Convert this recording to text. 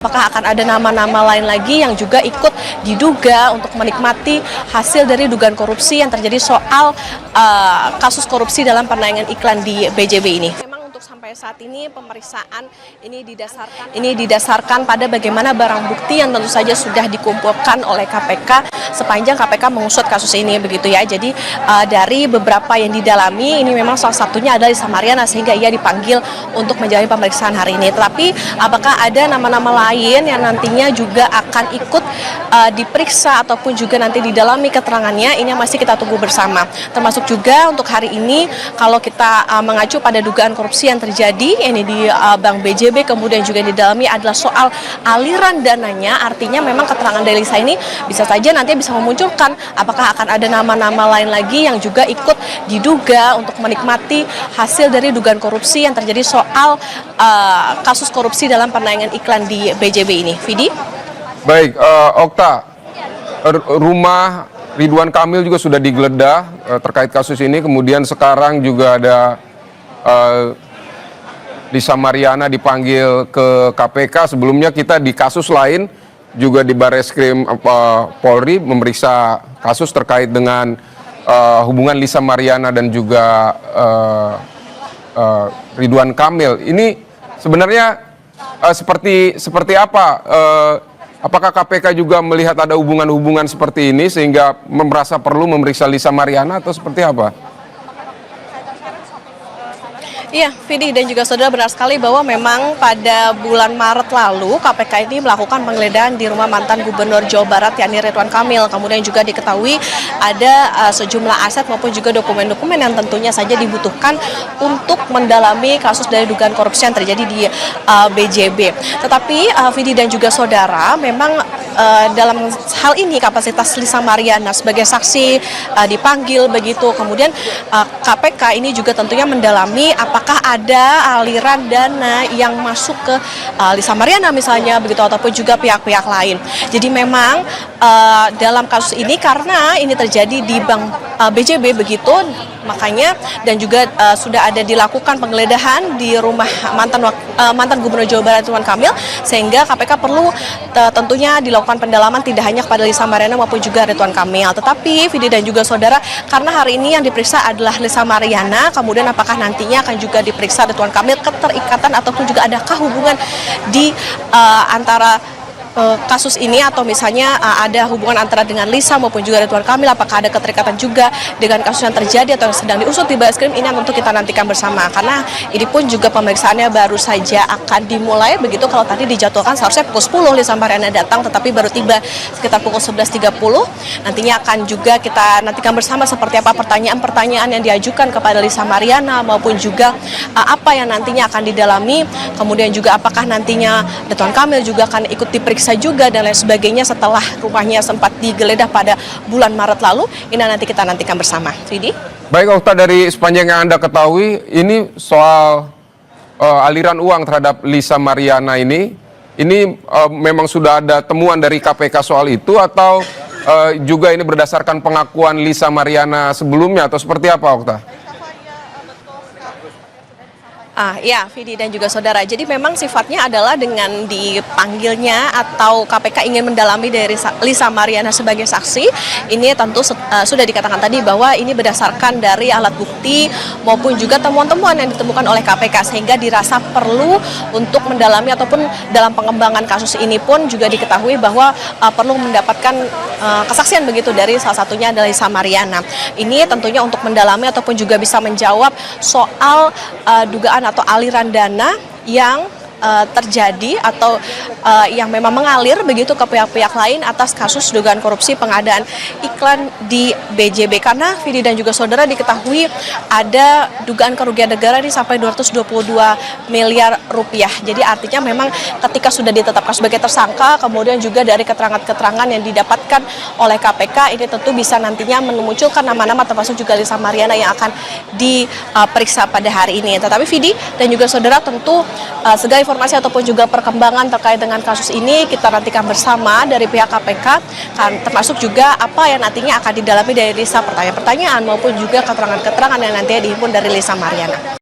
Apakah akan ada nama-nama lain lagi yang juga ikut diduga untuk menikmati hasil dari dugaan korupsi yang terjadi soal kasus korupsi dalam penayangan iklan di BJB ini? Memang untuk sampai saat ini pemeriksaan ini didasarkan pada bagaimana barang bukti yang tentu saja sudah dikumpulkan oleh KPK sepanjang KPK mengusut kasus ini, begitu ya. Jadi dari beberapa yang didalami ini memang salah satunya adalah Lisa Mariana, sehingga ia dipanggil untuk menjalani pemeriksaan hari ini. Tetapi apakah ada nama-nama lain yang nantinya juga akan ikut diperiksa ataupun juga nanti didalami keterangannya, ini yang masih kita tunggu bersama. Termasuk juga untuk hari ini kalau kita mengacu pada dugaan korupsi yang terjadi ini di Bank BJB, kemudian juga didalami adalah soal aliran dananya. Artinya memang keterangan dari Lisa ini bisa saja nanti bisa memunculkan apakah akan ada nama-nama lain lagi yang juga ikut diduga untuk menikmati hasil dari dugaan korupsi yang terjadi soal kasus korupsi dalam penayangan iklan di BJB ini. Vidi? Baik, Okta, rumah Ridwan Kamil juga sudah digeledah terkait kasus ini, kemudian sekarang juga ada Lisa Mariana dipanggil ke KPK. Sebelumnya kita di kasus lain juga di Barreskrim Polri memeriksa kasus terkait dengan hubungan Lisa Mariana dan juga Ridwan Kamil. Ini sebenarnya seperti apa? Apakah KPK juga melihat ada hubungan-hubungan seperti ini sehingga merasa perlu memeriksa Lisa Mariana atau seperti apa? Iya, Vidi dan juga saudara, benar sekali bahwa memang pada bulan Maret lalu KPK ini melakukan penggeledahan di rumah mantan Gubernur Jawa Barat yakni Ridwan Kamil. Kemudian juga diketahui ada sejumlah aset maupun juga dokumen-dokumen yang tentunya saja dibutuhkan untuk mendalami kasus dari dugaan korupsi yang terjadi di BJB. Tetapi Vidi dan juga saudara, memang dalam hal ini kapasitas Lisa Mariana sebagai saksi dipanggil begitu. Kemudian KPK ini juga tentunya mendalami apakah ada aliran dana yang masuk ke Lisa Mariana misalnya begitu, ataupun juga pihak-pihak lain. Jadi memang dalam kasus ini karena ini terjadi di Bank BJB begitu, makanya dan juga sudah ada dilakukan penggeledahan di rumah mantan Gubernur Jawa Barat Ridwan Kamil, sehingga KPK perlu tentunya dilakukan pendalaman tidak hanya kepada Lisa Mariana maupun juga Ridwan Kamil. Tetapi Vidi dan juga saudara, karena hari ini yang diperiksa adalah Lisa Mariana, kemudian apakah nantinya akan juga diperiksa Ridwan Kamil, keterikatan ataupun juga adakah hubungan di antara kasus ini, atau misalnya ada hubungan antara dengan Lisa maupun juga Ridwan Kamil, apakah ada keterikatan juga dengan kasus yang terjadi atau yang sedang diusut di Barreskrim, ini yang tentu kita nantikan bersama, karena ini pun juga pemeriksaannya baru saja akan dimulai begitu. Kalau tadi dijadwalkan seharusnya pukul 10 Lisa Mariana datang, tetapi baru tiba sekitar pukul 11.30. Nantinya akan juga kita nantikan bersama seperti apa pertanyaan-pertanyaan yang diajukan kepada Lisa Mariana maupun juga apa yang nantinya akan didalami, kemudian juga apakah nantinya Ridwan Kamil juga akan ikut diperiksa juga dan lain sebagainya setelah rumahnya sempat digeledah pada bulan Maret lalu. Ini nanti kita nantikan bersama. Vidi? Baik, Okta, dari sepanjang yang Anda ketahui, ini soal aliran uang terhadap Lisa Mariana ini memang sudah ada temuan dari KPK soal itu, atau juga ini berdasarkan pengakuan Lisa Mariana sebelumnya, atau seperti apa, Okta? Ya, Vidi dan juga saudara. Jadi memang sifatnya adalah dengan dipanggilnya atau KPK ingin mendalami dari Lisa Mariana sebagai saksi. Ini tentu sudah dikatakan tadi bahwa ini berdasarkan dari alat bukti maupun juga temuan-temuan yang ditemukan oleh KPK, sehingga dirasa perlu untuk mendalami ataupun dalam pengembangan kasus ini pun juga diketahui bahwa perlu mendapatkan kesaksian begitu dari salah satunya adalah Lisa Mariana. Ini tentunya untuk mendalami ataupun juga bisa menjawab soal dugaan atau aliran dana yang terjadi atau yang memang mengalir begitu ke pihak-pihak lain atas kasus dugaan korupsi pengadaan iklan di BJB. Karena Vidi dan juga saudara, diketahui ada dugaan kerugian negara ini sampai 222 miliar rupiah. Jadi artinya memang ketika sudah ditetapkan sebagai tersangka, kemudian juga dari keterangan-keterangan yang didapatkan oleh KPK, ini tentu bisa nantinya memunculkan nama-nama termasuk juga Lisa Mariana yang akan diperiksa pada hari ini. Tetapi Vidi dan juga saudara, tentu segala informasi ataupun juga perkembangan terkait dengan kasus ini kita nantikan bersama dari pihak KPK, kan termasuk juga apa yang nantinya akan didalami dari Lisa, pertanyaan-pertanyaan maupun juga keterangan-keterangan yang nantinya dihimpun dari Lisa Mariana.